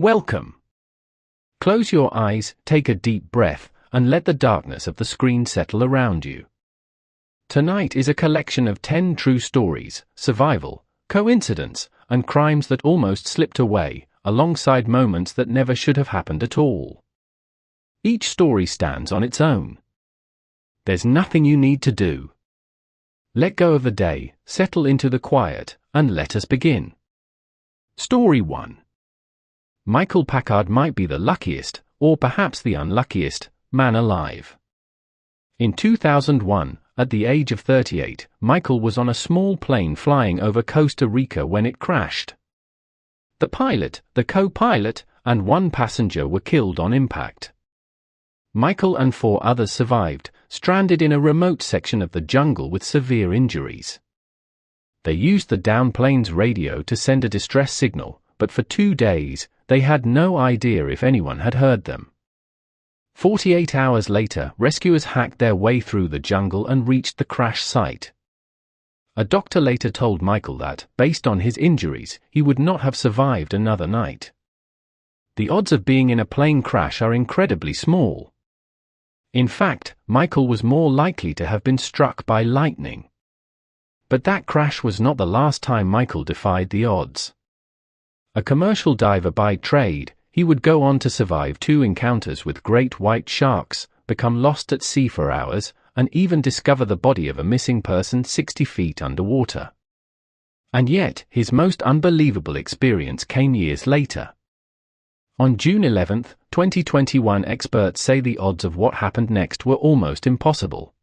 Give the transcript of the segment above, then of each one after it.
Welcome. Close your eyes, take a deep breath, and let the darkness of the screen settle around you. Tonight is a collection of 10 true stories, survival, coincidence, and crimes that almost slipped away, alongside moments that never should have happened at all. Each story stands on its own. There's nothing you need to do. Let go of the day, settle into the quiet, and let us begin. Story 1. Michael Packard might be the luckiest, or perhaps the unluckiest, man alive. In 2001, at the age of 38, Michael was on a small plane flying over Costa Rica when it crashed. The pilot, the co-pilot, and one passenger were killed on impact. Michael and 4 others survived, stranded in a remote section of the jungle with severe injuries. They used the downed plane's radio to send a distress signal, but for 2 days, they had no idea if anyone had heard them. 48 hours later, rescuers hacked their way through the jungle and reached the crash site. A doctor later told Michael that, based on his injuries, he would not have survived another night. The odds of being in a plane crash are incredibly small. In fact, Michael was more likely to have been struck by lightning. But that crash was not the last time Michael defied the odds. A commercial diver by trade, he would go on to survive 2 encounters with great white sharks, become lost at sea for hours, and even discover the body of a missing person 60 feet underwater. And yet, his most unbelievable experience came years later. On June 11, 2021, experts say the odds of what happened next were almost impossible.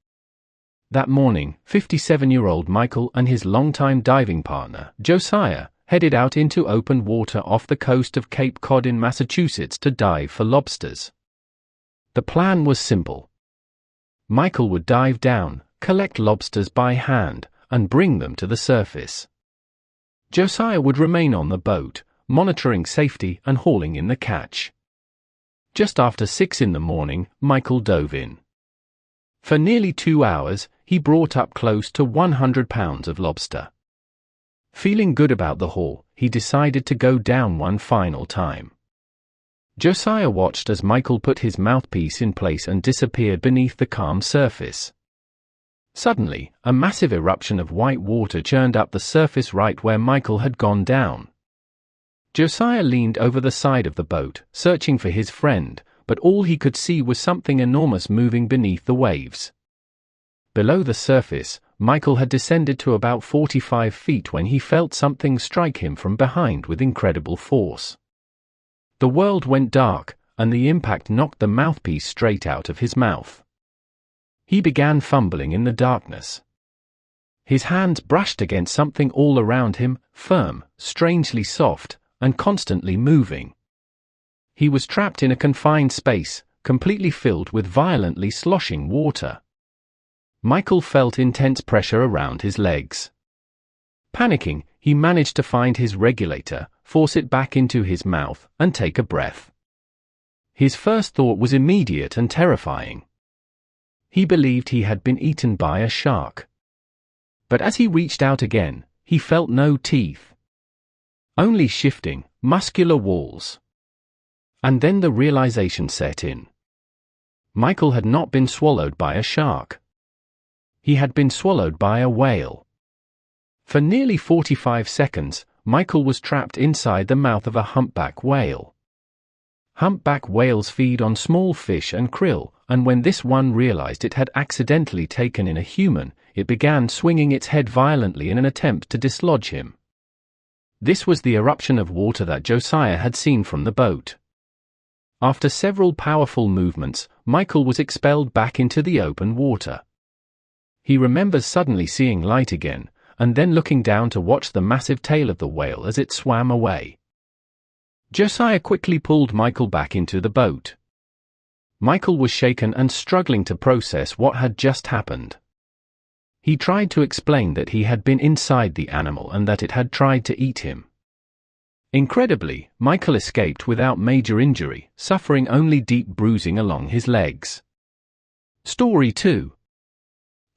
That morning, 57-year-old Michael and his longtime diving partner, Josiah, headed out into open water off the coast of Cape Cod in Massachusetts to dive for lobsters. The plan was simple. Michael would dive down, collect lobsters by hand, and bring them to the surface. Josiah would remain on the boat, monitoring safety and hauling in the catch. Just after 6 in the morning, Michael dove in. For nearly 2 hours, he brought up close to 100 pounds of lobster. Feeling good about the haul, he decided to go down one final time. Josiah watched as Michael put his mouthpiece in place and disappeared beneath the calm surface. Suddenly, a massive eruption of white water churned up the surface right where Michael had gone down. Josiah leaned over the side of the boat, searching for his friend, but all he could see was something enormous moving beneath the waves. Below the surface, Michael had descended to about 45 feet when he felt something strike him from behind with incredible force. The world went dark, and the impact knocked the mouthpiece straight out of his mouth. He began fumbling in the darkness. His hands brushed against something all around him, firm, strangely soft, and constantly moving. He was trapped in a confined space, completely filled with violently sloshing water. Michael felt intense pressure around his legs. Panicking, he managed to find his regulator, force it back into his mouth, and take a breath. His first thought was immediate and terrifying. He believed he had been eaten by a shark. But as he reached out again, he felt no teeth. Only shifting, muscular walls. And then the realization set in. Michael had not been swallowed by a shark. He had been swallowed by a whale. For nearly 45 seconds, Michael was trapped inside the mouth of a humpback whale. Humpback whales feed on small fish and krill, and when this one realized it had accidentally taken in a human, it began swinging its head violently in an attempt to dislodge him. This was the eruption of water that Josiah had seen from the boat. After several powerful movements, Michael was expelled back into the open water. He remembers suddenly seeing light again, and then looking down to watch the massive tail of the whale as it swam away. Josiah quickly pulled Michael back into the boat. Michael was shaken and struggling to process what had just happened. He tried to explain that he had been inside the animal and that it had tried to eat him. Incredibly, Michael escaped without major injury, suffering only deep bruising along his legs. Story 2.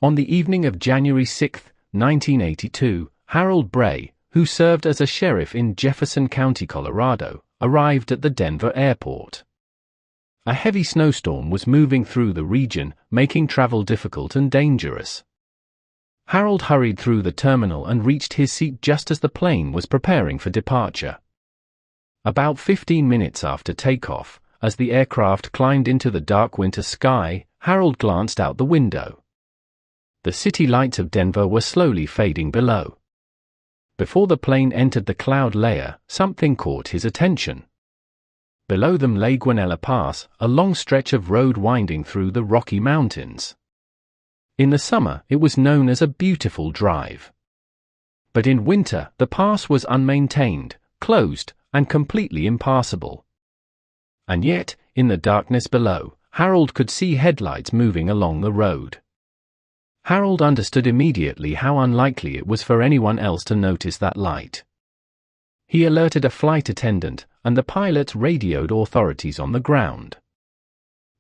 On the evening of January 6, 1982, Harold Bray, who served as a sheriff in Jefferson County, Colorado, arrived at the Denver airport. A heavy snowstorm was moving through the region, making travel difficult and dangerous. Harold hurried through the terminal and reached his seat just as the plane was preparing for departure. About 15 minutes after takeoff, as the aircraft climbed into the dark winter sky, Harold glanced out the window. The city lights of Denver were slowly fading below. Before the plane entered the cloud layer, something caught his attention. Below them lay Guanella Pass, a long stretch of road winding through the Rocky Mountains. In the summer, it was known as a beautiful drive. But in winter, the pass was unmaintained, closed, and completely impassable. And yet, in the darkness below, Harold could see headlights moving along the road. Harold understood immediately how unlikely it was for anyone else to notice that light. He alerted a flight attendant, and the pilots radioed authorities on the ground.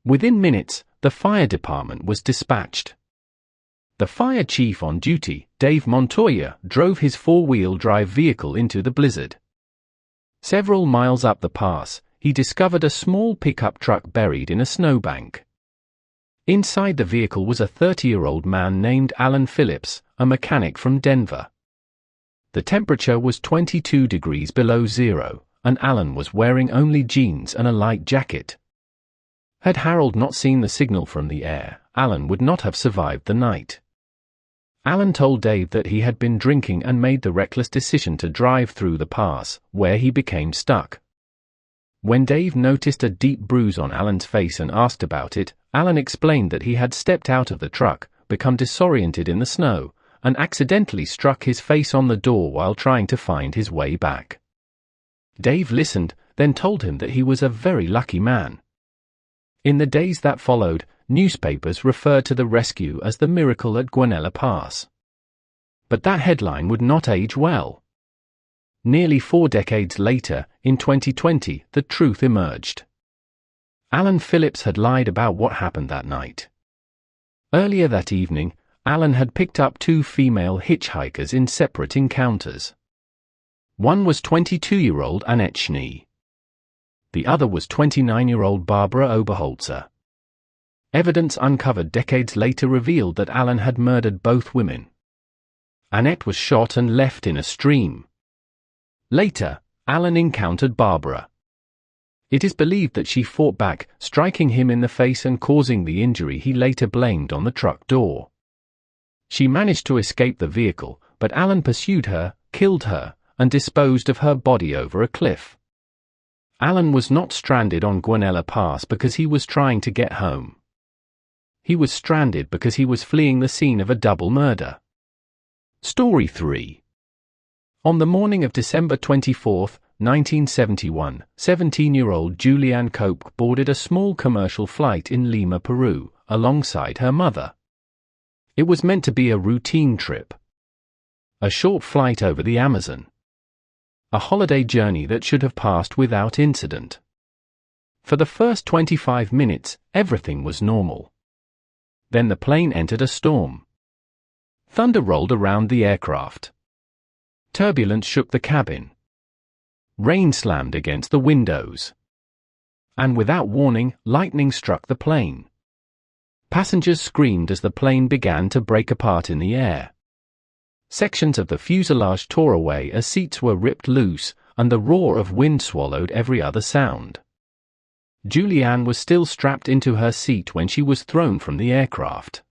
Within minutes, the fire department was dispatched. The fire chief on duty, Dave Montoya, drove his four-wheel drive vehicle into the blizzard. Several miles up the pass, he discovered a small pickup truck buried in a snowbank. Inside the vehicle was a 30-year-old man named Alan Phillips, a mechanic from Denver. The temperature was 22 degrees below zero, and Alan was wearing only jeans and a light jacket. Had Harold not seen the signal from the air, Alan would not have survived the night. Alan told Dave that he had been drinking and made the reckless decision to drive through the pass, where he became stuck. When Dave noticed a deep bruise on Alan's face and asked about it, Alan explained that he had stepped out of the truck, become disoriented in the snow, and accidentally struck his face on the door while trying to find his way back. Dave listened, then told him that he was a very lucky man. In the days that followed, newspapers referred to the rescue as the miracle at Guanella Pass. But that headline would not age well. Nearly 4 decades later, in 2020, the truth emerged. Alan Phillips had lied about what happened that night. Earlier that evening, Alan had picked up 2 female hitchhikers in separate encounters. One was 22-year-old Annette Schnee. The other was 29-year-old Barbara Oberholzer. Evidence uncovered decades later revealed that Alan had murdered both women. Annette was shot and left in a stream. Later, Alan encountered Barbara. It is believed that she fought back, striking him in the face and causing the injury he later blamed on the truck door. She managed to escape the vehicle, but Alan pursued her, killed her, and disposed of her body over a cliff. Alan was not stranded on Guanella Pass because he was trying to get home. He was stranded because he was fleeing the scene of a double murder. Story 3. On the morning of December 24, 1971, 17-year-old Julianne Cope boarded a small commercial flight in Lima, Peru, alongside her mother. It was meant to be a routine trip. A short flight over the Amazon. A holiday journey that should have passed without incident. For the first 25 minutes, everything was normal. Then the plane entered a storm. Thunder rolled around the aircraft. Turbulence shook the cabin. Rain slammed against the windows. And without warning, lightning struck the plane. Passengers screamed as the plane began to break apart in the air. Sections of the fuselage tore away as seats were ripped loose, and the roar of wind swallowed every other sound. Julianne was still strapped into her seat when she was thrown from the aircraft.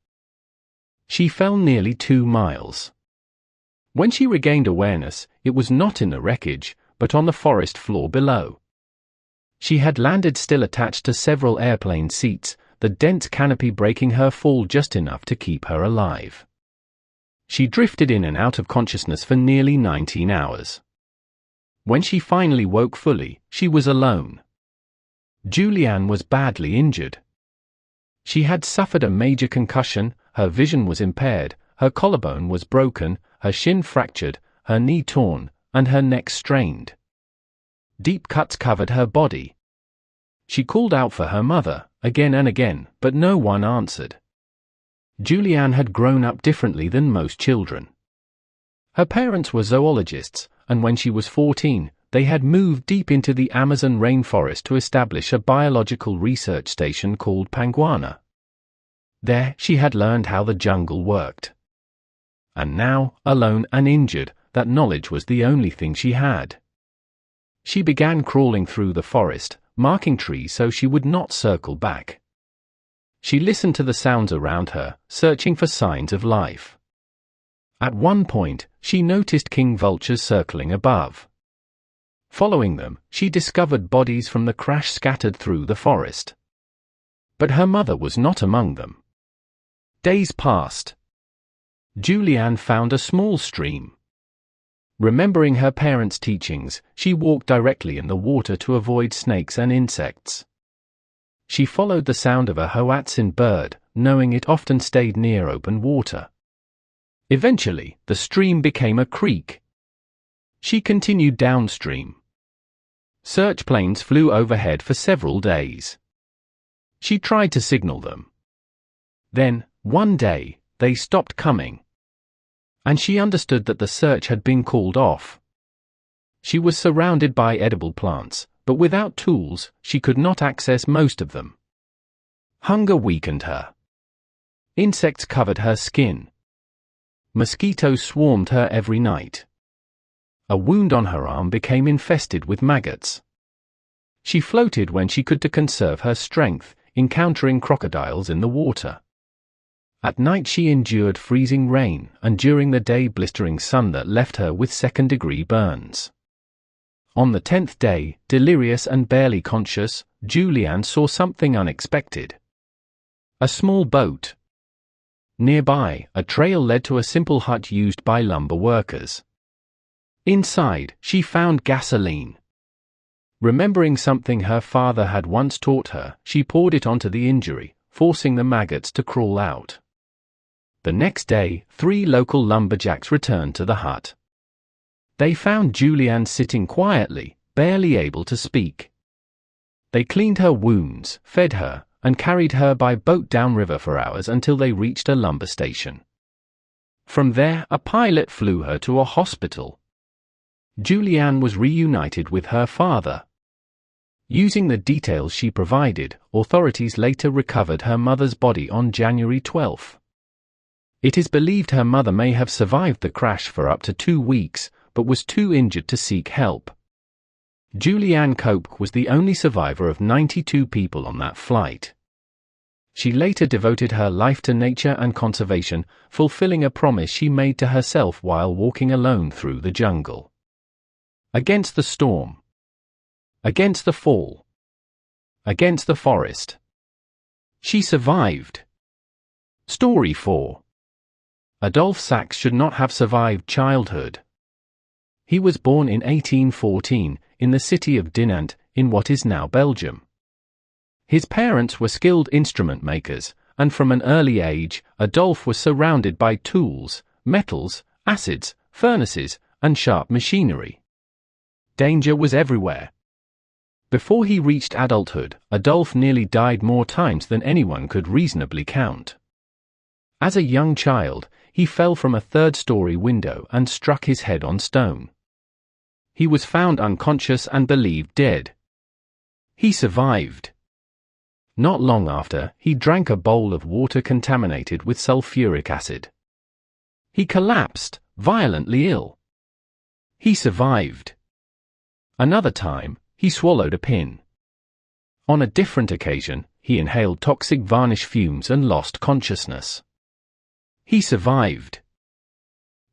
She fell nearly 2 miles. When she regained awareness, it was not in the wreckage, but on the forest floor below. She had landed still attached to several airplane seats, the dense canopy breaking her fall just enough to keep her alive. She drifted in and out of consciousness for nearly 19 hours. When she finally woke fully, she was alone. Julianne was badly injured. She had suffered a major concussion, her vision was impaired, her collarbone was broken, her shin fractured, her knee torn, and her neck strained. Deep cuts covered her body. She called out for her mother, again and again, but no one answered. Julianne had grown up differently than most children. Her parents were zoologists, and when she was 14, they had moved deep into the Amazon rainforest to establish a biological research station called Guanella. There, she had learned how the jungle worked. And now, alone and injured, that knowledge was the only thing she had. She began crawling through the forest, marking trees so she would not circle back. She listened to the sounds around her, searching for signs of life. At one point, she noticed king vultures circling above. Following them, she discovered bodies from the crash scattered through the forest. But her mother was not among them. Days passed. Julianne found a small stream. Remembering her parents' teachings, she walked directly in the water to avoid snakes and insects. She followed the sound of a hoatzin bird, knowing it often stayed near open water. Eventually, the stream became a creek. She continued downstream. Search planes flew overhead for several days. She tried to signal them. Then, one day, they stopped coming. And she understood that the search had been called off. She was surrounded by edible plants, but without tools, she could not access most of them. Hunger weakened her. Insects covered her skin. Mosquitoes swarmed her every night. A wound on her arm became infested with maggots. She floated when she could to conserve her strength, encountering crocodiles in the water. At night she endured freezing rain, and during the day blistering sun that left her with second-degree burns. On the 10th day, delirious and barely conscious, Julianne saw something unexpected. A small boat. Nearby, a trail led to a simple hut used by lumber workers. Inside, she found gasoline. Remembering something her father had once taught her, she poured it onto the injury, forcing the maggots to crawl out. The next day, 3 local lumberjacks returned to the hut. They found Julianne sitting quietly, barely able to speak. They cleaned her wounds, fed her, and carried her by boat downriver for hours until they reached a lumber station. From there, a pilot flew her to a hospital. Julianne was reunited with her father. Using the details she provided, authorities later recovered her mother's body on January 12. It is believed her mother may have survived the crash for up to 2 weeks, but was too injured to seek help. Julianne Cope was the only survivor of 92 people on that flight. She later devoted her life to nature and conservation, fulfilling a promise she made to herself while walking alone through the jungle. Against the storm. Against the fall. Against the forest. She survived. Story 4. Adolphe Sax should not have survived childhood. He was born in 1814, in the city of Dinant, in what is now Belgium. His parents were skilled instrument makers, and from an early age, Adolphe was surrounded by tools, metals, acids, furnaces, and sharp machinery. Danger was everywhere. Before he reached adulthood, Adolphe nearly died more times than anyone could reasonably count. As a young child, he fell from a 3rd-story window and struck his head on stone. He was found unconscious and believed dead. He survived. Not long after, he drank a bowl of water contaminated with sulfuric acid. He collapsed, violently ill. He survived. Another time, he swallowed a pin. On a different occasion, he inhaled toxic varnish fumes and lost consciousness. He survived.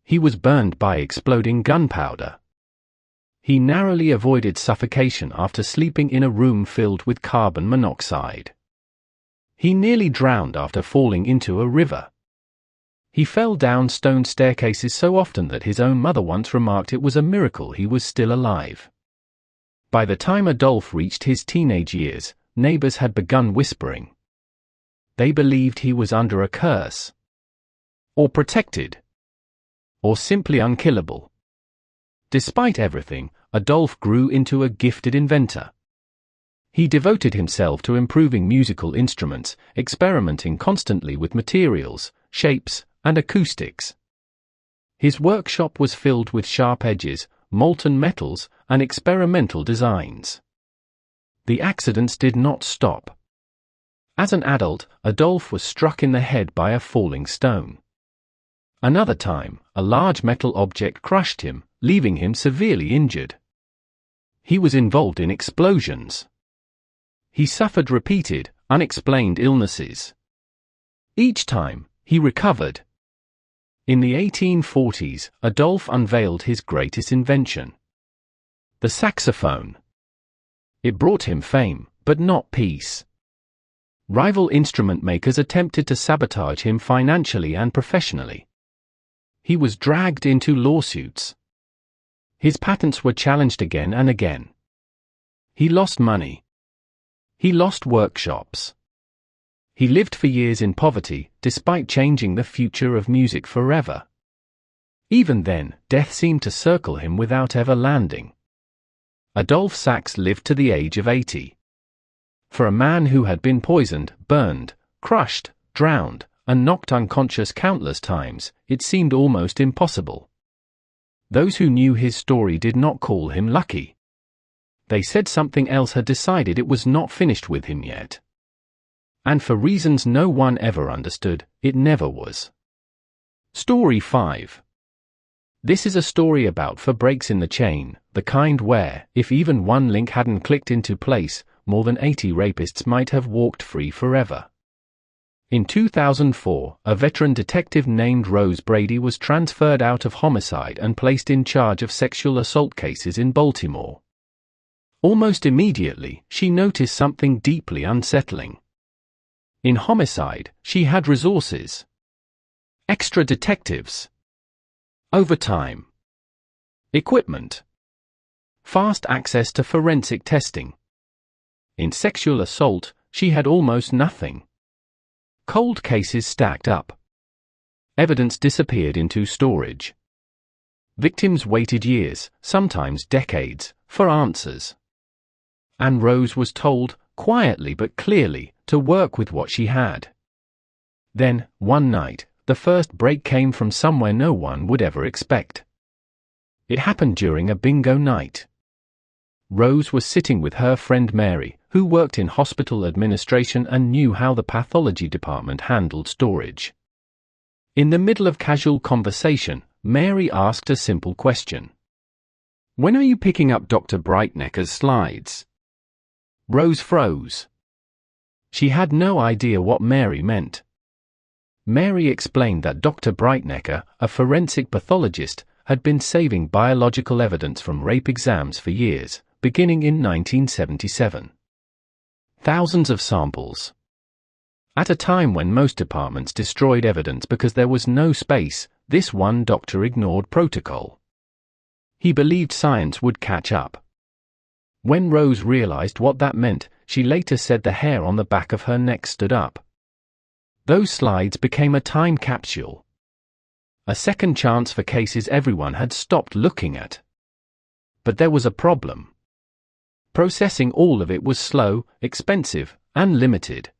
He was burned by exploding gunpowder. He narrowly avoided suffocation after sleeping in a room filled with carbon monoxide. He nearly drowned after falling into a river. He fell down stone staircases so often that his own mother once remarked it was a miracle he was still alive. By the time Adolphe reached his teenage years, neighbors had begun whispering. They believed he was under a curse. Or protected. Or simply unkillable. Despite everything, Adolphe grew into a gifted inventor. He devoted himself to improving musical instruments, experimenting constantly with materials, shapes, and acoustics. His workshop was filled with sharp edges, molten metals, and experimental designs. The accidents did not stop. As an adult, Adolf was struck in the head by a falling stone. Another time, a large metal object crushed him, leaving him severely injured. He was involved in explosions. He suffered repeated, unexplained illnesses. Each time, he recovered. In the 1840s, Adolf unveiled his greatest invention: the saxophone. It brought him fame, but not peace. Rival instrument makers attempted to sabotage him financially and professionally. He was dragged into lawsuits. His patents were challenged again and again. He lost money. He lost workshops. He lived for years in poverty, despite changing the future of music forever. Even then, death seemed to circle him without ever landing. Adolf Sax lived to the age of 80. For a man who had been poisoned, burned, crushed, drowned, and knocked unconscious countless times, it seemed almost impossible. Those who knew his story did not call him lucky. They said something else had decided it was not finished with him yet. And for reasons no one ever understood, it never was. Story 5. This is a story about four breaks in the chain, the kind where, if even one link hadn't clicked into place, more than 80 rapists might have walked free forever. In 2004, a veteran detective named Rose Brady was transferred out of homicide and placed in charge of sexual assault cases in Baltimore. Almost immediately, she noticed something deeply unsettling. In homicide, she had resources. Extra detectives. Overtime. Equipment. Fast access to forensic testing. In sexual assault, she had almost nothing. Cold cases stacked up. Evidence disappeared into storage. Victims waited years, sometimes decades, for answers. And Rose was told, quietly but clearly, to work with what she had. Then, one night, the first break came from somewhere no one would ever expect. It happened during a bingo night. Rose was sitting with her friend Mary, who worked in hospital administration and knew how the pathology department handled storage. In the middle of casual conversation, Mary asked a simple question. "When are you picking up Dr. Breitnecker's slides?" Rose froze. She had no idea what Mary meant. Mary explained that Dr. Breitnecker, a forensic pathologist, had been saving biological evidence from rape exams for years, beginning in 1977. Thousands of samples. At a time when most departments destroyed evidence because there was no space, this one doctor ignored protocol. He believed science would catch up. When Rose realized what that meant, she later said the hair on the back of her neck stood up. Those slides became a time capsule. A second chance for cases everyone had stopped looking at. But there was a problem. Processing all of it was slow, expensive, and limited.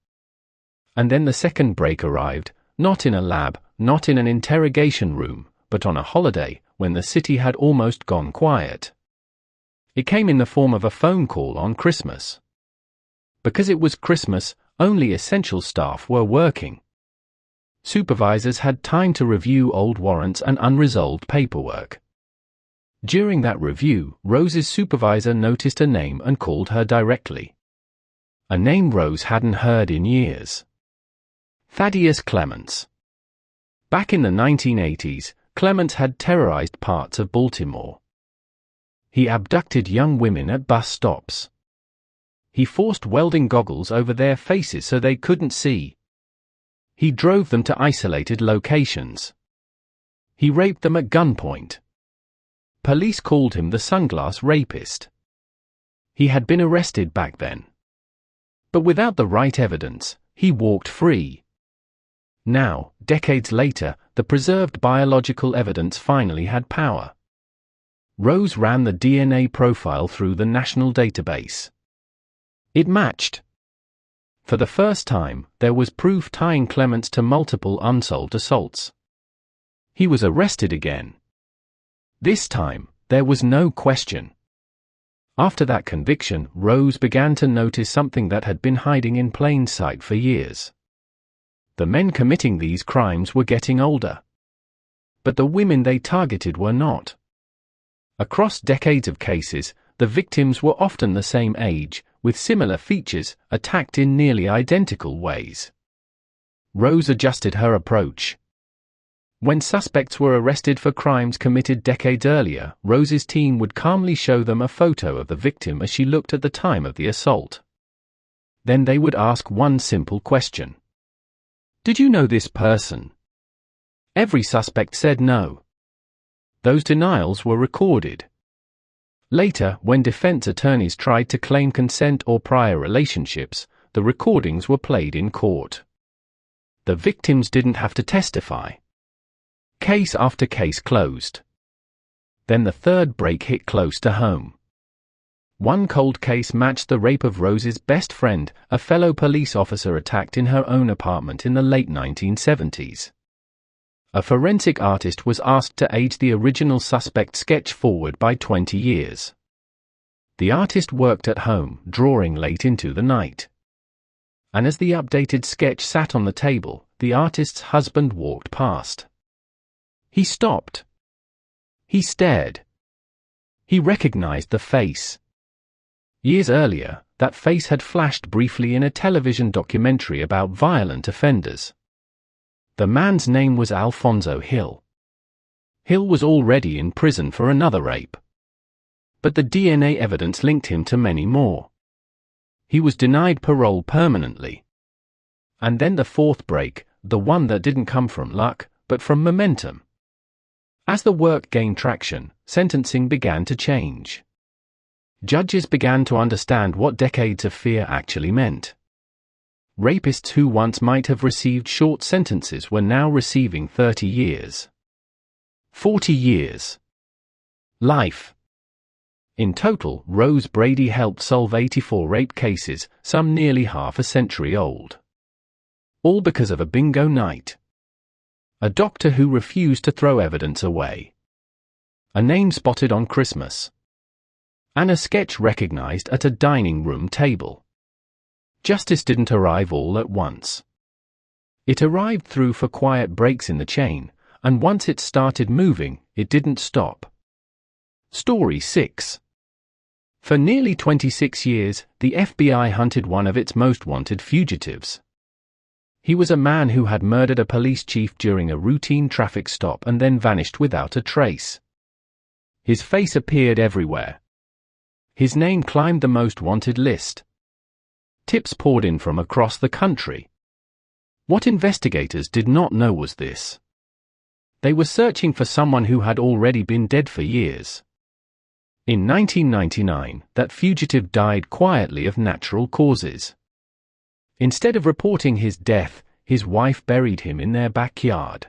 And then the second break arrived, not in a lab, not in an interrogation room, but on a holiday, when the city had almost gone quiet. It came in the form of a phone call on Christmas. Because it was Christmas, only essential staff were working. Supervisors had time to review old warrants and unresolved paperwork. During that review, Rose's supervisor noticed a name and called her directly. A name Rose hadn't heard in years. Thaddeus Clements. Back in the 1980s, Clements had terrorized parts of Baltimore. He abducted young women at bus stops. He forced welding goggles over their faces so they couldn't see. He drove them to isolated locations. He raped them at gunpoint. Police called him the sunglass rapist. He had been arrested back then. But without the right evidence, he walked free. Now, decades later, the preserved biological evidence finally had power. Rose ran the DNA profile through the national database. It matched. For the first time, there was proof tying Clements to multiple unsolved assaults. He was arrested again. This time, There was no question. After that conviction, Rose began to notice something that had been hiding in plain sight for years. The men committing these crimes were getting older. But the women they targeted were not. Across decades of cases, the victims were often the same age, with similar features, attacked in nearly identical ways. Rose adjusted her approach. When suspects were arrested for crimes committed decades earlier, Rose's team would calmly show them a photo of the victim as she looked at the time of the assault. Then they would ask one simple question. "Did you know this person?" Every suspect said no. Those denials were recorded. Later, when defense attorneys tried to claim consent or prior relationships, the recordings were played in court. The victims didn't have to testify. Case after case closed. Then the third break hit close to home. One cold case matched the rape of Rose's best friend, a fellow police officer attacked in her own apartment in the late 1970s. A forensic artist was asked to age the original suspect sketch forward by 20 years. The artist worked at home, drawing late into the night. And as the updated sketch sat on the table, the artist's husband walked past. He stopped. He stared. He recognized the face. Years earlier, that face had flashed briefly in a television documentary about violent offenders. The man's name was Alfonso Hill. Hill was already in prison for another rape. But the DNA evidence linked him to many more. He was denied parole permanently. And then the fourth break, the one that didn't come from luck, but from momentum. As the work gained traction, sentencing began to change. Judges began to understand what decades of fear actually meant. Rapists who once might have received short sentences were now receiving 30 years. 40 years. Life. In total, Rose Brady helped solve 84 rape cases, some nearly half a century old. All because of a bingo night. A doctor who refused to throw evidence away. A name spotted on Christmas. And a sketch recognized at a dining room table. Justice didn't arrive all at once. It arrived through four quiet breaks in the chain, and once it started moving, it didn't stop. Story 6. For nearly 26 years, the FBI hunted one of its most wanted fugitives. He was a man who had murdered a police chief during a routine traffic stop and then vanished without a trace. His face appeared everywhere. His name climbed the most wanted list. Tips poured in from across the country. What investigators did not know was this. They were searching for someone who had already been dead for years. In 1999, that fugitive died quietly of natural causes. Instead of reporting his death, his wife buried him in their backyard.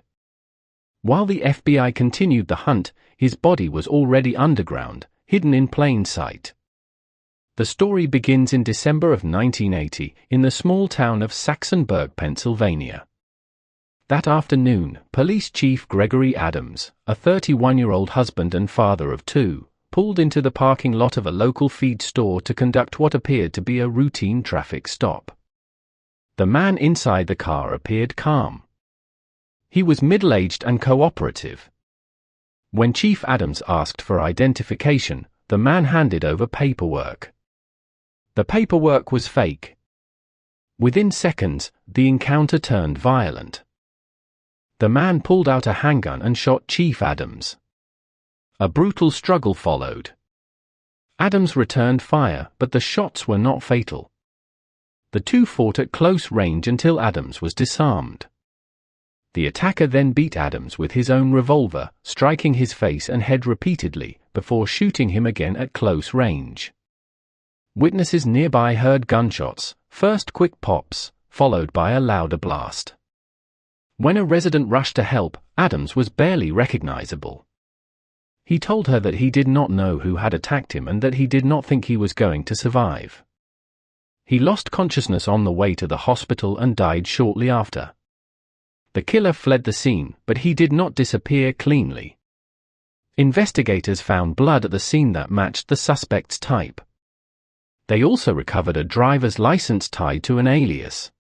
While the FBI continued the hunt, his body was already underground, hidden in plain sight. The story begins in December of 1980 in the small town of Saxonburg, Pennsylvania. That afternoon, Police Chief Gregory Adams, a 31-year-old husband and father of two, pulled into the parking lot of a local feed store to conduct what appeared to be a routine traffic stop. The man inside the car appeared calm. He was middle-aged and cooperative. When Chief Adams asked for identification, the man handed over paperwork. The paperwork was fake. Within seconds, the encounter turned violent. The man pulled out a handgun and shot Chief Adams. A brutal struggle followed. Adams returned fire, but the shots were not fatal. The two fought at close range until Adams was disarmed. The attacker then beat Adams with his own revolver, striking his face and head repeatedly, before shooting him again at close range. Witnesses nearby heard gunshots, first quick pops, followed by a louder blast. When a resident rushed to help, Adams was barely recognizable. He told her that he did not know who had attacked him and that he did not think he was going to survive. He lost consciousness on the way to the hospital and died shortly after. The killer fled the scene, but he did not disappear cleanly. Investigators found blood at the scene that matched the suspect's type. They also recovered a driver's license tied to an alias.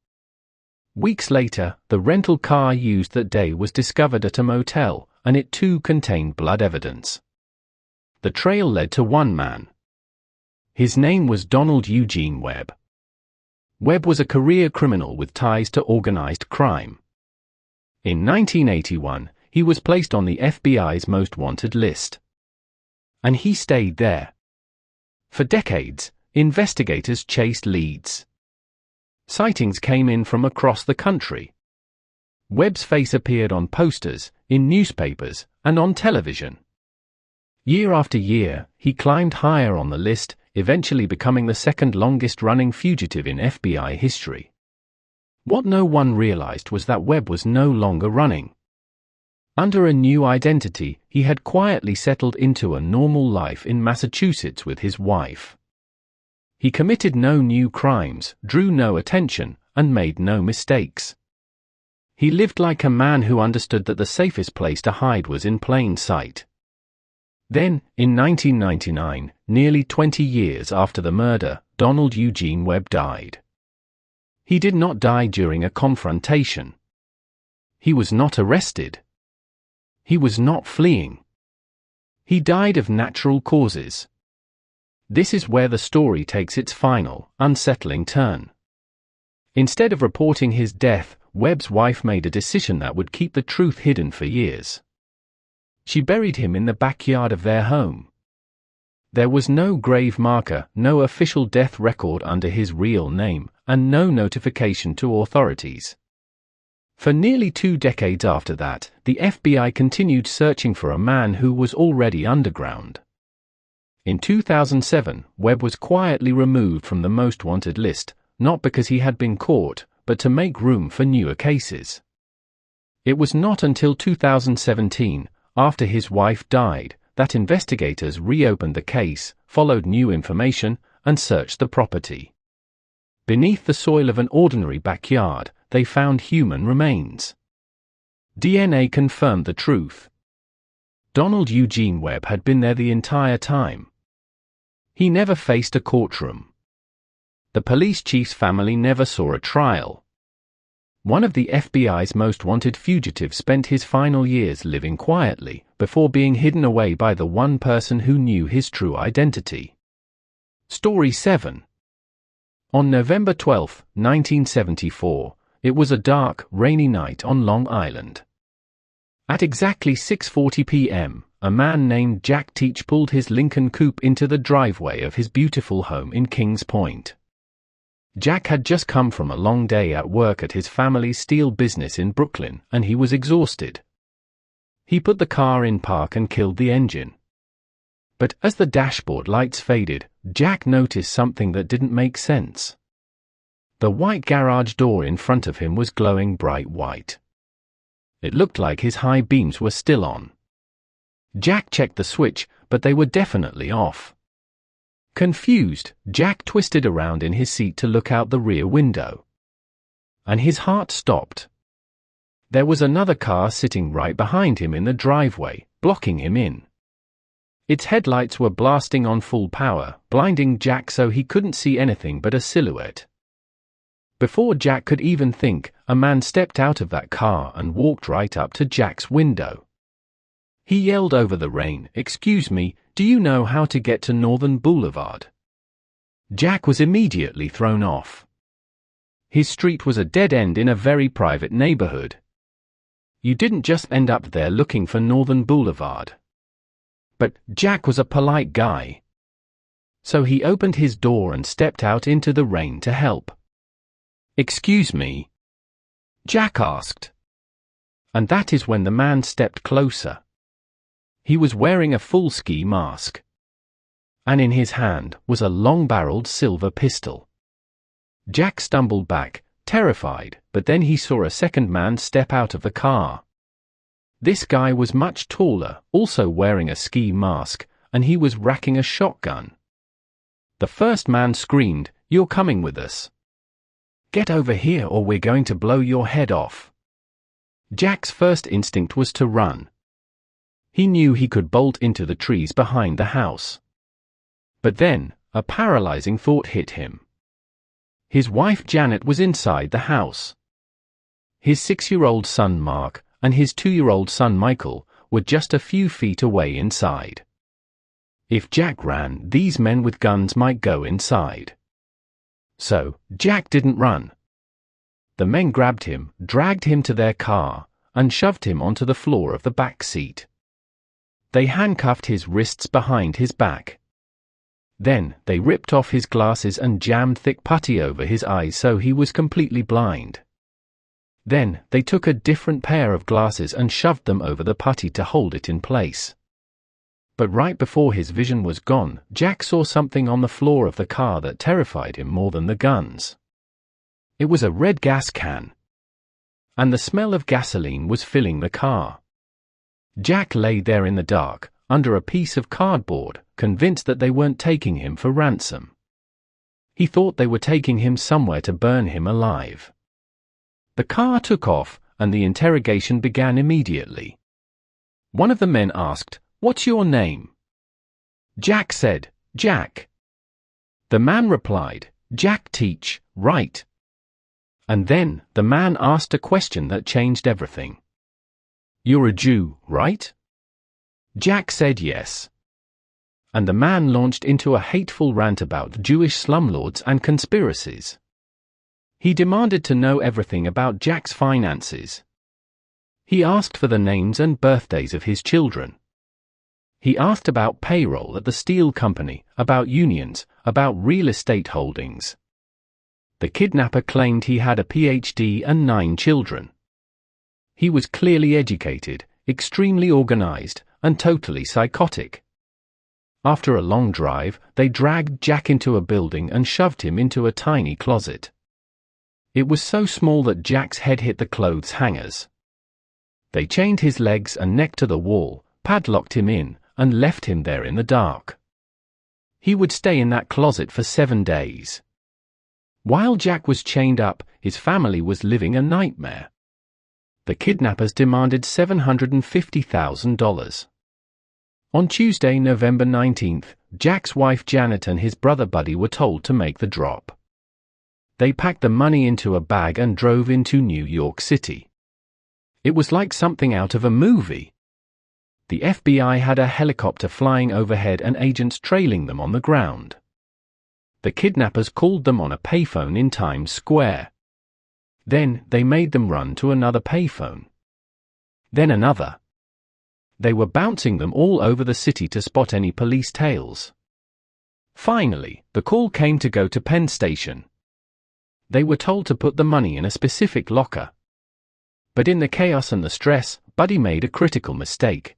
Weeks later, the rental car used that day was discovered at a motel, and it too contained blood evidence. The trail led to one man. His name was Donald Eugene Webb. Webb was a career criminal with ties to organized crime. In 1981, he was placed on the FBI's most wanted list. And he stayed there. For decades, investigators chased leads. Sightings came in from across the country. Webb's face appeared on posters, in newspapers, and on television. Year after year, he climbed higher on the list, eventually becoming the second longest-running fugitive in FBI history. What no one realized was that Webb was no longer running. Under a new identity, he had quietly settled into a normal life in Massachusetts with his wife. He committed no new crimes, drew no attention, and made no mistakes. He lived like a man who understood that the safest place to hide was in plain sight. Then, in 1999, nearly 20 years after the murder, Donald Eugene Webb died. He did not die during a confrontation. He was not arrested. He was not fleeing. He died of natural causes. This is where the story takes its final, unsettling turn. Instead of reporting his death, Webb's wife made a decision that would keep the truth hidden for years. She buried him in the backyard of their home. There was no grave marker, no official death record under his real name, and no notification to authorities. For nearly 2 decades after that, the FBI continued searching for a man who was already underground. In 2007, Webb was quietly removed from the most wanted list, not because he had been caught, but to make room for newer cases. It was not until 2017, after his wife died, that investigators reopened the case, followed new information, and searched the property. Beneath the soil of an ordinary backyard, they found human remains. DNA confirmed the truth. Donald Eugene Webb had been there the entire time. He never faced a courtroom. The police chief's family never saw a trial. One of the FBI's most wanted fugitives spent his final years living quietly, before being hidden away by the one person who knew his true identity. Story 7. On November 12, 1974, it was a dark, rainy night on Long Island. At exactly 6:40 p.m., a man named Jack Teach pulled his Lincoln coupe into the driveway of his beautiful home in Kings Point. Jack had just come from a long day at work at his family's steel business in Brooklyn, and he was exhausted. He put the car in park and killed the engine. But as the dashboard lights faded, Jack noticed something that didn't make sense. The white garage door in front of him was glowing bright white. It looked like his high beams were still on. Jack checked the switch, but they were definitely off. Confused, Jack twisted around in his seat to look out the rear window. And his heart stopped. There was another car sitting right behind him in the driveway, blocking him in. Its headlights were blasting on full power, blinding Jack so he couldn't see anything but a silhouette. Before Jack could even think, a man stepped out of that car and walked right up to Jack's window. He yelled over the rain, "Excuse me, do you know how to get to Northern Boulevard?" Jack was immediately thrown off. His street was a dead end in a very private neighborhood. You didn't just end up there looking for Northern Boulevard. But Jack was a polite guy. So he opened his door and stepped out into the rain to help. "Excuse me?" Jack asked. And that is when the man stepped closer. He was wearing a full ski mask. And in his hand was a long-barreled silver pistol. Jack stumbled back, terrified, but then he saw a second man step out of the car. This guy was much taller, also wearing a ski mask, and he was racking a shotgun. The first man screamed, "You're coming with us. Get over here or we're going to blow your head off." Jack's first instinct was to run. He knew he could bolt into the trees behind the house. But then, a paralyzing thought hit him. His wife Janet was inside the house. His 6-year-old son Mark and his 2-year-old son Michael were just a few feet away inside. If Jack ran, these men with guns might go inside. So, Jack didn't run. The men grabbed him, dragged him to their car, and shoved him onto the floor of the back seat. They handcuffed his wrists behind his back. Then, they ripped off his glasses and jammed thick putty over his eyes so he was completely blind. Then, they took a different pair of glasses and shoved them over the putty to hold it in place. But right before his vision was gone, Jack saw something on the floor of the car that terrified him more than the guns. It was a red gas can. And the smell of gasoline was filling the car. Jack lay there in the dark, under a piece of cardboard, convinced that they weren't taking him for ransom. He thought they were taking him somewhere to burn him alive. The car took off, and the interrogation began immediately. One of the men asked, "What's your name?" Jack said, "Jack." The man replied, "Jack Teach, right?" And then, the man asked a question that changed everything. "You're a Jew, right?" Jack said yes. And the man launched into a hateful rant about Jewish slumlords and conspiracies. He demanded to know everything about Jack's finances. He asked for the names and birthdays of his children. He asked about payroll at the steel company, about unions, about real estate holdings. The kidnapper claimed he had a PhD and 9 children. He was clearly educated, extremely organized, and totally psychotic. After a long drive, they dragged Jack into a building and shoved him into a tiny closet. It was so small that Jack's head hit the clothes hangers. They chained his legs and neck to the wall, padlocked him in, and left him there in the dark. He would stay in that closet for 7 days. While Jack was chained up, his family was living a nightmare. The kidnappers demanded $750,000. On Tuesday, November 19th, Jack's wife Janet and his brother Buddy were told to make the drop. They packed the money into a bag and drove into New York City. It was like something out of a movie. The FBI had a helicopter flying overhead and agents trailing them on the ground. The kidnappers called them on a payphone in Times Square. Then, they made them run to another payphone. Then another. They were bouncing them all over the city to spot any police tails. Finally, the call came to go to Penn Station. They were told to put the money in a specific locker. But in the chaos and the stress, Buddy made a critical mistake.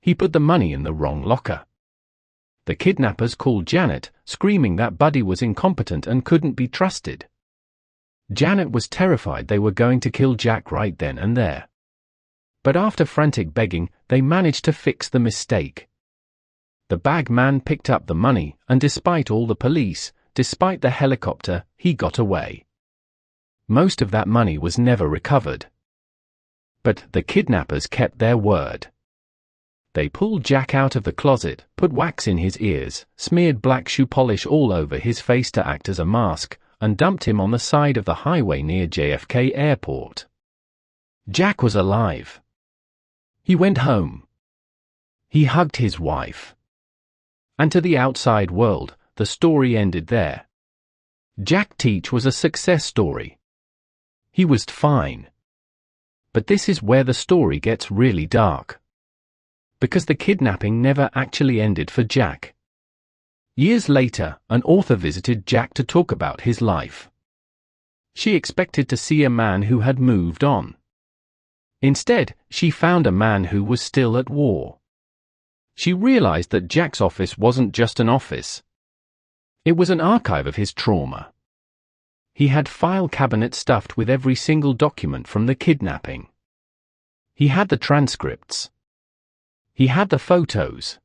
He put the money in the wrong locker. The kidnappers called Janet, screaming that Buddy was incompetent and couldn't be trusted. Janet was terrified they were going to kill Jack right then and there. But after frantic begging, they managed to fix the mistake. The bag man picked up the money, and despite all the police, despite the helicopter, he got away. Most of that money was never recovered. But the kidnappers kept their word. They pulled Jack out of the closet, put wax in his ears, smeared black shoe polish all over his face to act as a mask, and dumped him on the side of the highway near JFK Airport. Jack was alive. He went home. He hugged his wife. And to the outside world, the story ended there. Jack Teach was a success story. He was fine. But this is where the story gets really dark. Because the kidnapping never actually ended for Jack. Years later, an author visited Jack to talk about his life. She expected to see a man who had moved on. Instead, she found a man who was still at war. She realized that Jack's office wasn't just an office. It was an archive of his trauma. He had file cabinets stuffed with every single document from the kidnapping. He had the transcripts. He had the photos.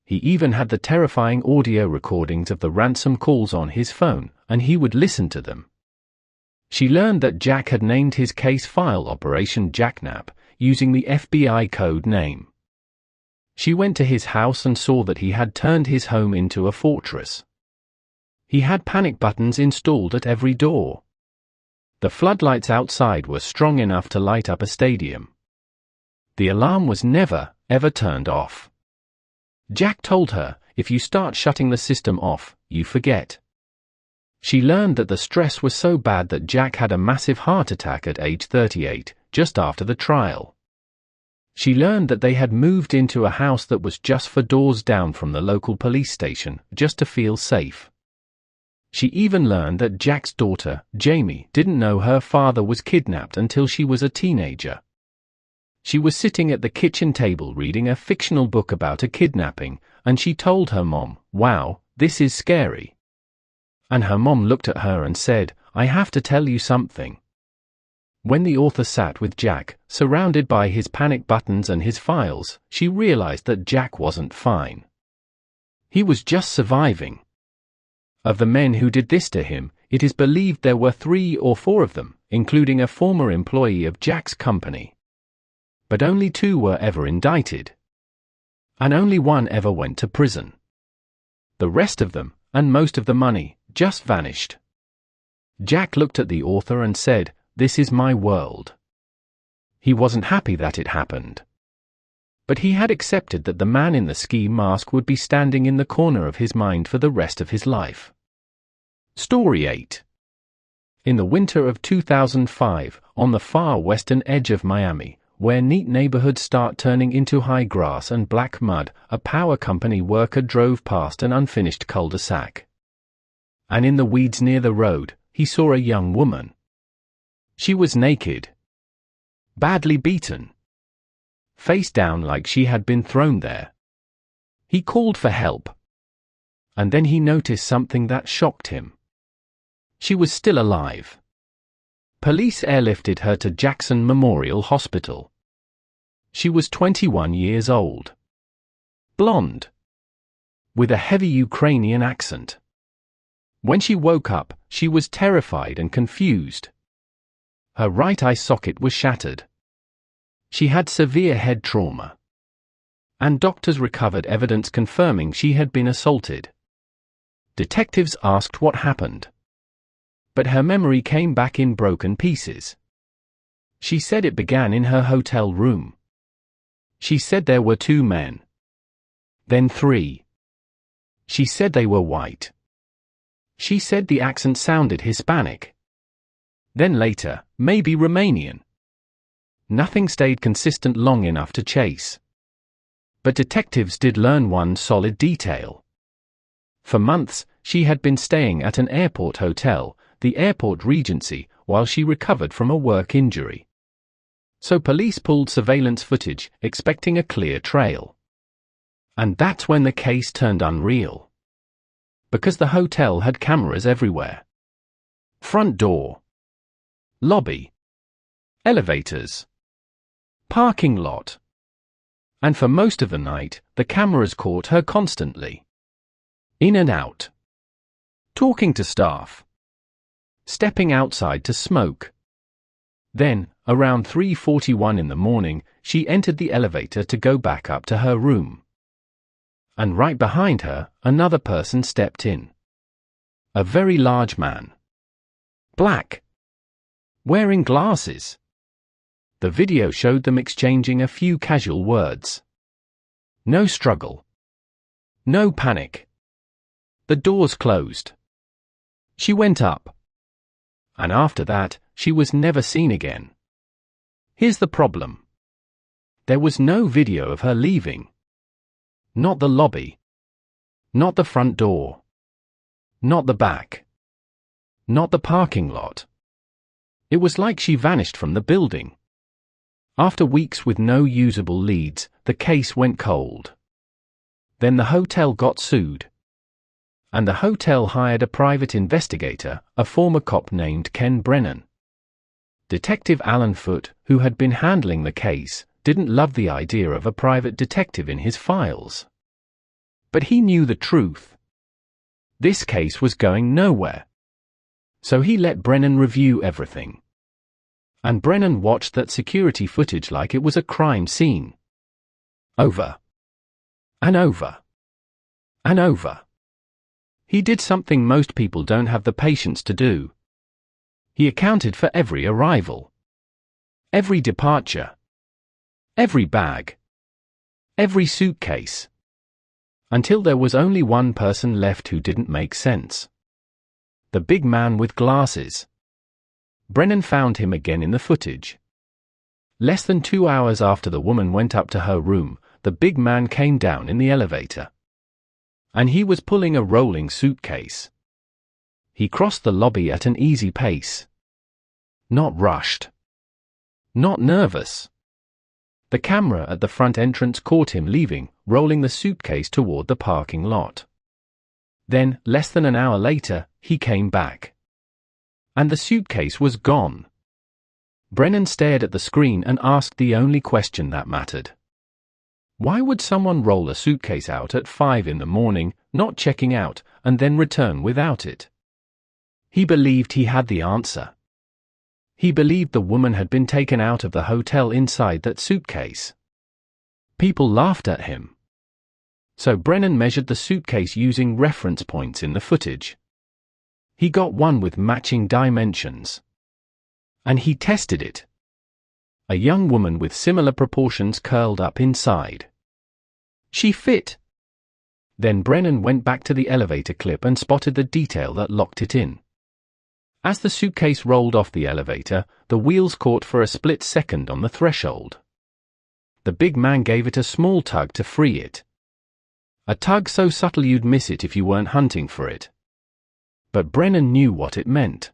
He even had the terrifying audio recordings of the ransom calls on his phone, and he would listen to them. She learned that Jack had named his case file Operation Jacknap, using the FBI code name. She went to his house and saw that he had turned his home into a fortress. He had panic buttons installed at every door. The floodlights outside were strong enough to light up a stadium. The alarm was never, ever turned off. Jack told her, if you start shutting the system off, you forget. She learned that the stress was so bad that Jack had a massive heart attack at age 38, just after the trial. She learned that they had moved into a house that was just 4 doors down from the local police station, just to feel safe. She even learned that Jack's daughter, Jamie, didn't know her father was kidnapped until she was a teenager. She was sitting at the kitchen table reading a fictional book about a kidnapping, and she told her mom, "Wow, this is scary." And her mom looked at her and said, "I have to tell you something." When the author sat with Jack, surrounded by his panic buttons and his files, she realized that Jack wasn't fine. He was just surviving. Of the men who did this to him, it is believed there were 3 or 4 of them, including a former employee of Jack's company. But only 2 were ever indicted. And only 1 ever went to prison. The rest of them, and most of the money, just vanished. Jack looked at the author and said, "This is my world." He wasn't happy that it happened. But he had accepted that the man in the ski mask would be standing in the corner of his mind for the rest of his life. Story 8. In the winter of 2005, on the far western edge of Miami, where neat neighborhoods start turning into high grass and black mud, a power company worker drove past an unfinished cul-de-sac. And in the weeds near the road, he saw a young woman. She was naked. Badly beaten. Face down like she had been thrown there. He called for help. And then he noticed something that shocked him. She was still alive. Police airlifted her to Jackson Memorial Hospital. She was 21 years old. Blonde. With a heavy Ukrainian accent. When she woke up, she was terrified and confused. Her right eye socket was shattered. She had severe head trauma. And doctors recovered evidence confirming she had been assaulted. Detectives asked what happened. But her memory came back in broken pieces. She said it began in her hotel room. She said there were 2 men. Then 3. She said they were white. She said the accent sounded Hispanic. Then later, maybe Romanian. Nothing stayed consistent long enough to chase. But detectives did learn one solid detail. For months, she had been staying at an airport hotel, the Airport Regency, while she recovered from a work injury. So police pulled surveillance footage, expecting a clear trail. And that's when the case turned unreal. Because the hotel had cameras everywhere. Front door. Lobby. Elevators. Parking lot. And for most of the night, the cameras caught her constantly. In and out. Talking to staff. Stepping outside to smoke. Then, around 3:41 in the morning, she entered the elevator to go back up to her room. And right behind her, another person stepped in. A very large man. Black. Wearing glasses. The video showed them exchanging a few casual words. No struggle. No panic. The doors closed. She went up. And after that, she was never seen again. Here's the problem. There was no video of her leaving. Not the lobby. Not the front door. Not the back. Not the parking lot. It was like she vanished from the building. After weeks with no usable leads, the case went cold. Then the hotel got sued. And the hotel hired a private investigator, a former cop named Ken Brennan. Detective Alan Foote, who had been handling the case, didn't love the idea of a private detective in his files. But he knew the truth. This case was going nowhere. So he let Brennan review everything. And Brennan watched that security footage like it was a crime scene. Over. and over, and over. He did something most people don't have the patience to do. He accounted for every arrival, every departure, every bag, every suitcase, until there was only one person left who didn't make sense. The big man with glasses. Brennan found him again in the footage. Less than 2 hours after the woman went up to her room, the big man came down in the elevator. And he was pulling a rolling suitcase. He crossed the lobby at an easy pace. Not rushed. Not nervous. The camera at the front entrance caught him leaving, rolling the suitcase toward the parking lot. Then, less than an hour later, he came back. And the suitcase was gone. Brennan stared at the screen and asked the only question that mattered. Why would someone roll a suitcase out at 5 in the morning, not checking out, and then return without it? He believed he had the answer. He believed the woman had been taken out of the hotel inside that suitcase. People laughed at him. So Brennan measured the suitcase using reference points in the footage. He got one with matching dimensions. And he tested it. A young woman with similar proportions curled up inside. She fit. Then Brennan went back to the elevator clip and spotted the detail that locked it in. As the suitcase rolled off the elevator, the wheels caught for a split second on the threshold. The big man gave it a small tug to free it. A tug so subtle you'd miss it if you weren't hunting for it. But Brennan knew what it meant.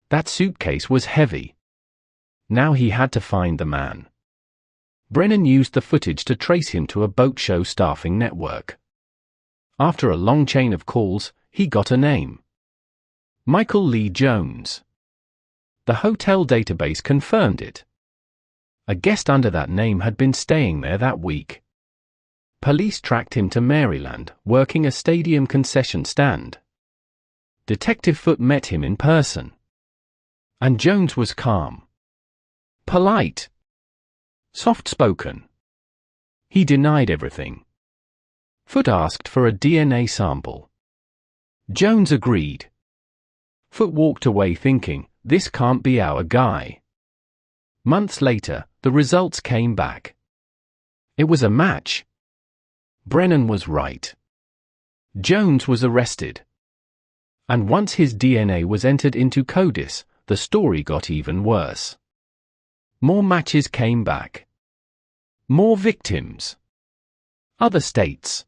That suitcase was heavy. Now he had to find the man. Brennan used the footage to trace him to a boat show staffing network. After a long chain of calls, he got a name. Michael Lee Jones. The hotel database confirmed it. A guest under that name had been staying there that week. Police tracked him to Maryland, working a stadium concession stand. Detective Foote met him in person. And Jones was calm. Polite. Soft-spoken. He denied everything. Foote asked for a DNA sample. Jones agreed. Foote walked away thinking, this can't be our guy. Months later, the results came back. It was a match. Brennan was right. Jones was arrested. And once his DNA was entered into CODIS, the story got even worse. More matches came back. More victims. Other states.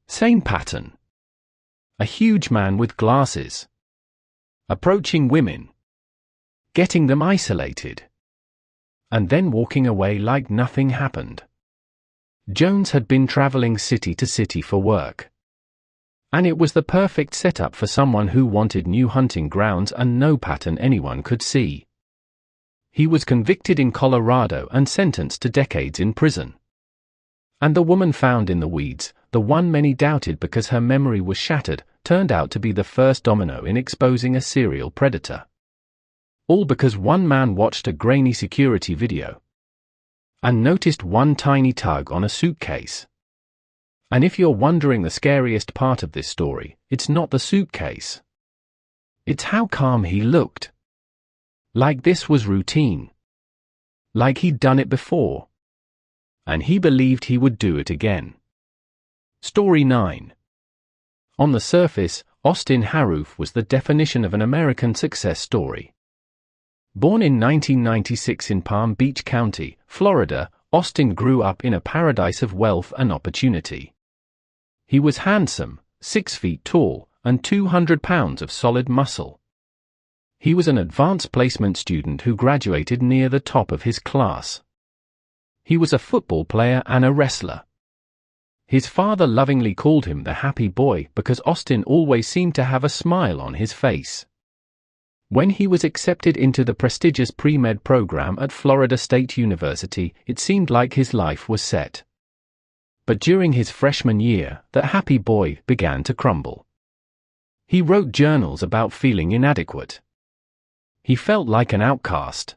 Same pattern. A huge man with glasses. Approaching women. Getting them isolated. And then walking away like nothing happened. Jones had been traveling city to city for work. And it was the perfect setup for someone who wanted new hunting grounds and no pattern anyone could see. He was convicted in Colorado and sentenced to decades in prison. And the woman found in the weeds, the one many doubted because her memory was shattered, turned out to be the first domino in exposing a serial predator. All because one man watched a grainy security video. And noticed one tiny tug on a suitcase. And if you're wondering the scariest part of this story, it's not the suitcase. It's how calm he looked. Like this was routine. Like he'd done it before. And he believed he would do it again. Story 9. On the surface, Austin Harrouff was the definition of an American success story. Born in 1996 in Palm Beach County, Florida, Austin grew up in a paradise of wealth and opportunity. He was handsome, 6 feet tall, and 200 pounds of solid muscle. He was an advanced placement student who graduated near the top of his class. He was a football player and a wrestler. His father lovingly called him the happy boy because Austin always seemed to have a smile on his face. When he was accepted into the prestigious pre-med program at Florida State University, it seemed like his life was set. But during his freshman year, the happy boy began to crumble. He wrote journals about feeling inadequate. He felt like an outcast.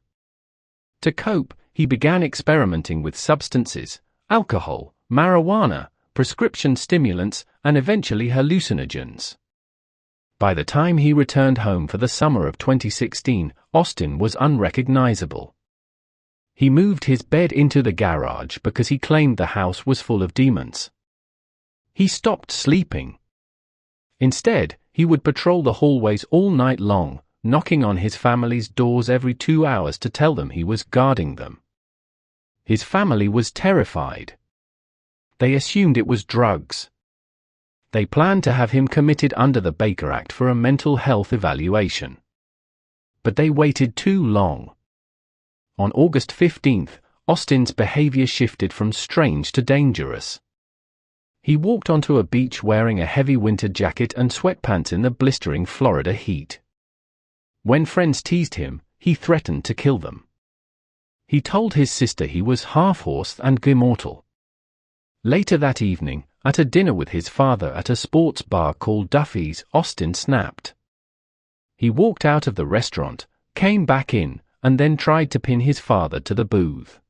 To cope, he began experimenting with substances, alcohol, marijuana, prescription stimulants, and eventually hallucinogens. By the time he returned home for the summer of 2016, Austin was unrecognizable. He moved his bed into the garage because he claimed the house was full of demons. He stopped sleeping. Instead, he would patrol the hallways all night long, knocking on his family's doors every 2 hours to tell them he was guarding them. His family was terrified. They assumed it was drugs. They planned to have him committed under the Baker Act for a mental health evaluation. But they waited too long. On August 15, Austin's behavior shifted from strange to dangerous. He walked onto a beach wearing a heavy winter jacket and sweatpants in the blistering Florida heat. When friends teased him, he threatened to kill them. He told his sister he was half-horse and immortal. Later that evening, at a dinner with his father at a sports bar called Duffy's, Austin snapped. He walked out of the restaurant, came back in, and then tried to pin his father to the booth.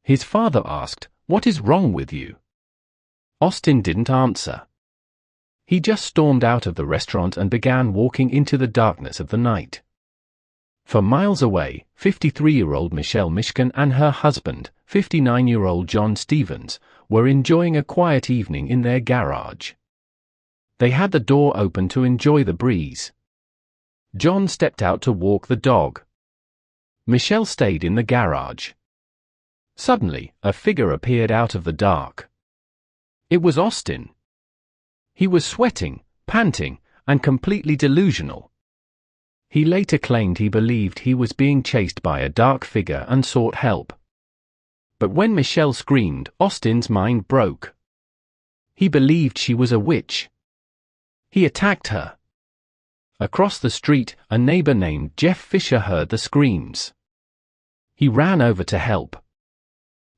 His father asked, "What is wrong with you?" Austin didn't answer. He just stormed out of the restaurant and began walking into the darkness of the night. For miles away, 53-year-old Michelle Mishkin and her husband, 59-year-old John Stevens, were enjoying a quiet evening in their garage. They had the door open to enjoy the breeze. John stepped out to walk the dog. Michelle stayed in the garage. Suddenly, a figure appeared out of the dark. It was Austin. He was sweating, panting, and completely delusional. He later claimed he believed he was being chased by a dark figure and sought help. But when Michelle screamed, Austin's mind broke. He believed she was a witch. He attacked her. Across the street, a neighbor named Jeff Fisher heard the screams. He ran over to help.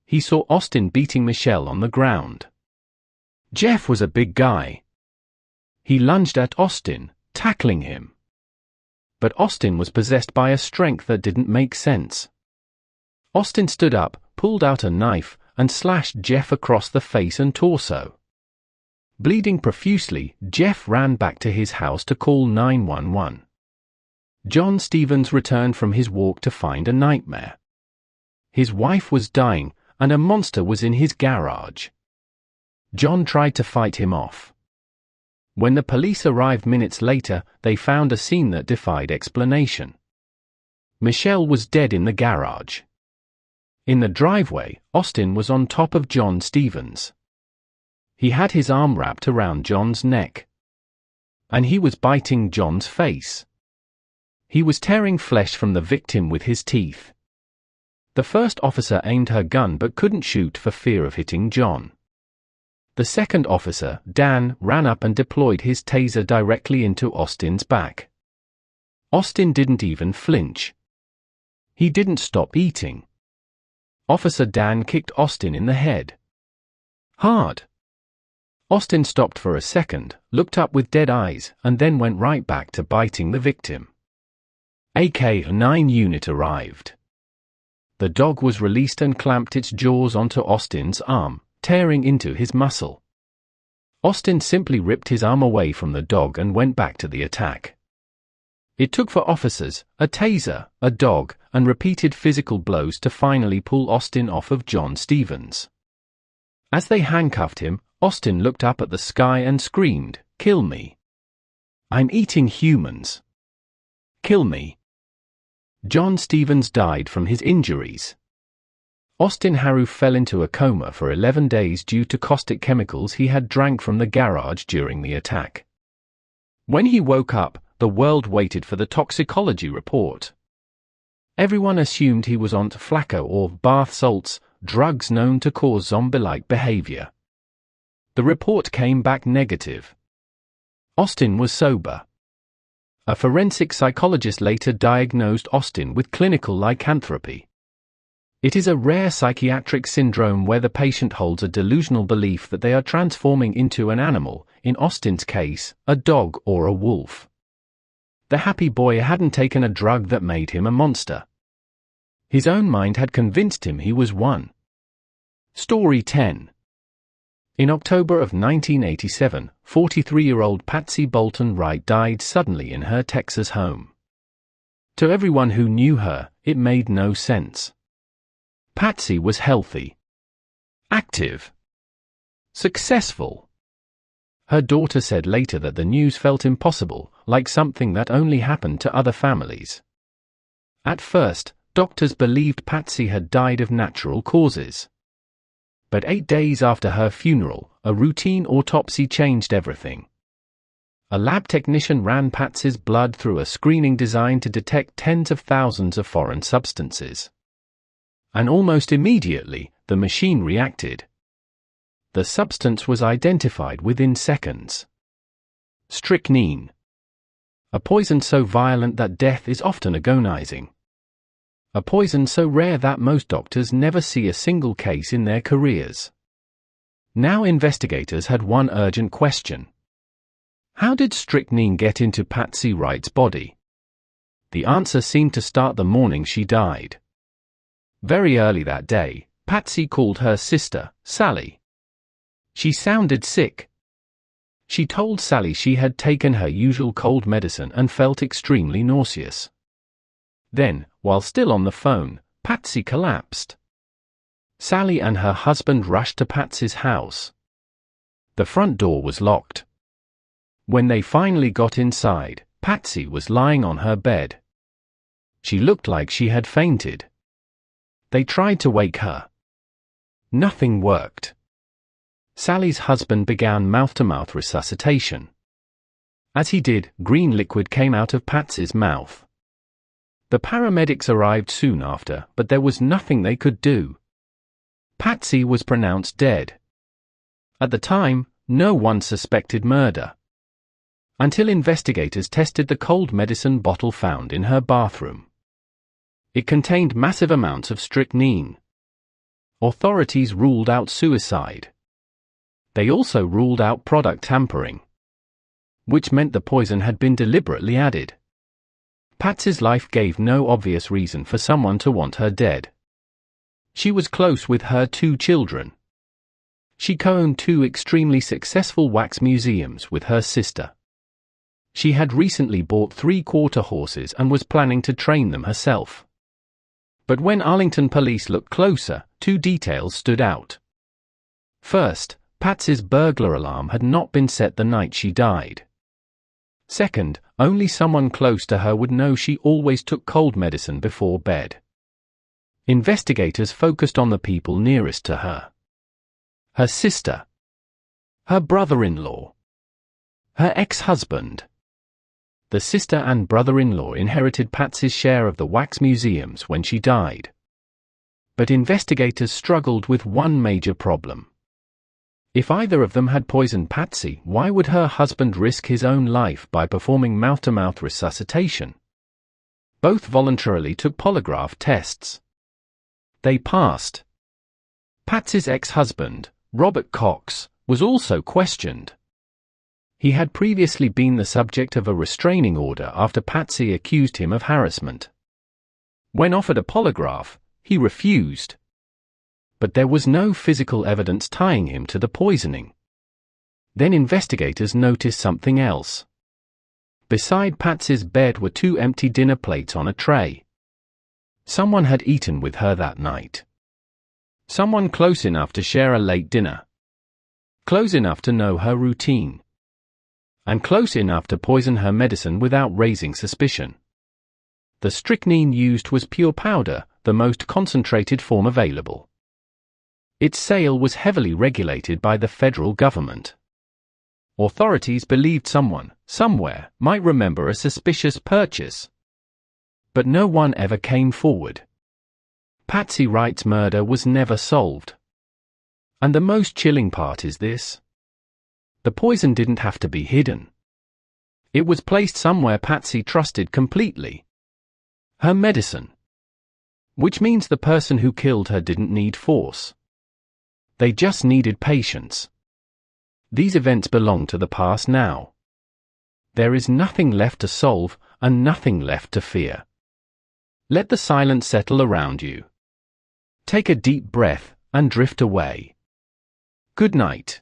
He saw Austin beating Michelle on the ground. Jeff was a big guy. He lunged at Austin, tackling him. But Austin was possessed by a strength that didn't make sense. Austin stood up, pulled out a knife, and slashed Jeff across the face and torso. Bleeding profusely, Jeff ran back to his house to call 911. John Stevens returned from his walk to find a nightmare. His wife was dying, and a monster was in his garage. John tried to fight him off. When the police arrived minutes later, they found a scene that defied explanation. Michelle was dead in the garage. In the driveway, Austin was on top of John Stevens. He had his arm wrapped around John's neck. And he was biting John's face. He was tearing flesh from the victim with his teeth. The first officer aimed her gun but couldn't shoot for fear of hitting John. The second officer, Dan, ran up and deployed his taser directly into Austin's back. Austin didn't even flinch. He didn't stop eating. Officer Dan kicked Austin in the head. Hard. Austin stopped for a second, looked up with dead eyes, and then went right back to biting the victim. AK-9 unit arrived. The dog was released and clamped its jaws onto Austin's arm, tearing into his muscle. Austin simply ripped his arm away from the dog and went back to the attack. It took for officers, a taser, a dog, and repeated physical blows to finally pull Austin off of John Stevens. As they handcuffed him, Austin looked up at the sky and screamed, "Kill me. I'm eating humans. Kill me." John Stevens died from his injuries. Austin Harrow fell into a coma for 11 days due to caustic chemicals he had drank from the garage during the attack. When he woke up, the world waited for the toxicology report. Everyone assumed he was on flacco or bath salts, drugs known to cause zombie-like behavior. The report came back negative. Austin was sober. A forensic psychologist later diagnosed Austin with clinical lycanthropy. It is a rare psychiatric syndrome where the patient holds a delusional belief that they are transforming into an animal, in Austin's case, a dog or a wolf. The happy boy hadn't taken a drug that made him a monster. His own mind had convinced him he was one. Story 10. In October of 1987, 43-year-old Patsy Bolton Wright died suddenly in her Texas home. To everyone who knew her, it made no sense. Patsy was healthy, active, successful. Her daughter said later that the news felt impossible, like something that only happened to other families. At first, doctors believed Patsy had died of natural causes. But 8 days after her funeral, a routine autopsy changed everything. A lab technician ran Patsy's blood through a screening designed to detect tens of thousands of foreign substances. And almost immediately, the machine reacted. The substance was identified within seconds. Strychnine. A poison so violent that death is often agonizing. A poison so rare that most doctors never see a single case in their careers. Now investigators had one urgent question. How did strychnine get into Patsy Wright's body? The answer seemed to start the morning she died. Very early that day, Patsy called her sister, Sally. She sounded sick. She told Sally she had taken her usual cold medicine and felt extremely nauseous. Then, while still on the phone, Patsy collapsed. Sally and her husband rushed to Patsy's house. The front door was locked. When they finally got inside, Patsy was lying on her bed. She looked like she had fainted. They tried to wake her. Nothing worked. Sally's husband began mouth-to-mouth resuscitation. As he did, green liquid came out of Patsy's mouth. The paramedics arrived soon after, but there was nothing they could do. Patsy was pronounced dead. At the time, no one suspected murder. Until investigators tested the cold medicine bottle found in her bathroom. It contained massive amounts of strychnine. Authorities ruled out suicide. They also ruled out product tampering, which meant the poison had been deliberately added. Patsy's life gave no obvious reason for someone to want her dead. She was close with her 2 children. She co-owned 2 extremely successful wax museums with her sister. She had recently bought 3-quarter horses and was planning to train them herself. But when Arlington police looked closer, 2 details stood out. First, Patsy's burglar alarm had not been set the night she died. Second, only someone close to her would know she always took cold medicine before bed. Investigators focused on the people nearest to her. Her sister. Her brother-in-law. Her ex-husband. The sister and brother-in-law inherited Patsy's share of the wax museums when she died. But investigators struggled with one major problem. If either of them had poisoned Patsy, why would her husband risk his own life by performing mouth-to-mouth resuscitation? Both voluntarily took polygraph tests. They passed. Patsy's ex-husband, Robert Cox, was also questioned. He had previously been the subject of a restraining order after Patsy accused him of harassment. When offered a polygraph, he refused. But there was no physical evidence tying him to the poisoning. Then investigators noticed something else. Beside Patsy's bed were 2 empty dinner plates on a tray. Someone had eaten with her that night. Someone close enough to share a late dinner. Close enough to know her routine. And close enough to poison her medicine without raising suspicion. The strychnine used was pure powder, the most concentrated form available. Its sale was heavily regulated by the federal government. Authorities believed someone, somewhere, might remember a suspicious purchase. But no one ever came forward. Patsy Wright's murder was never solved. And the most chilling part is this. The poison didn't have to be hidden. It was placed somewhere Patsy trusted completely. Her medicine. Which means the person who killed her didn't need force. They just needed patience. These events belong to the past now. There is nothing left to solve, and nothing left to fear. Let the silence settle around you. Take a deep breath, and drift away. Good night.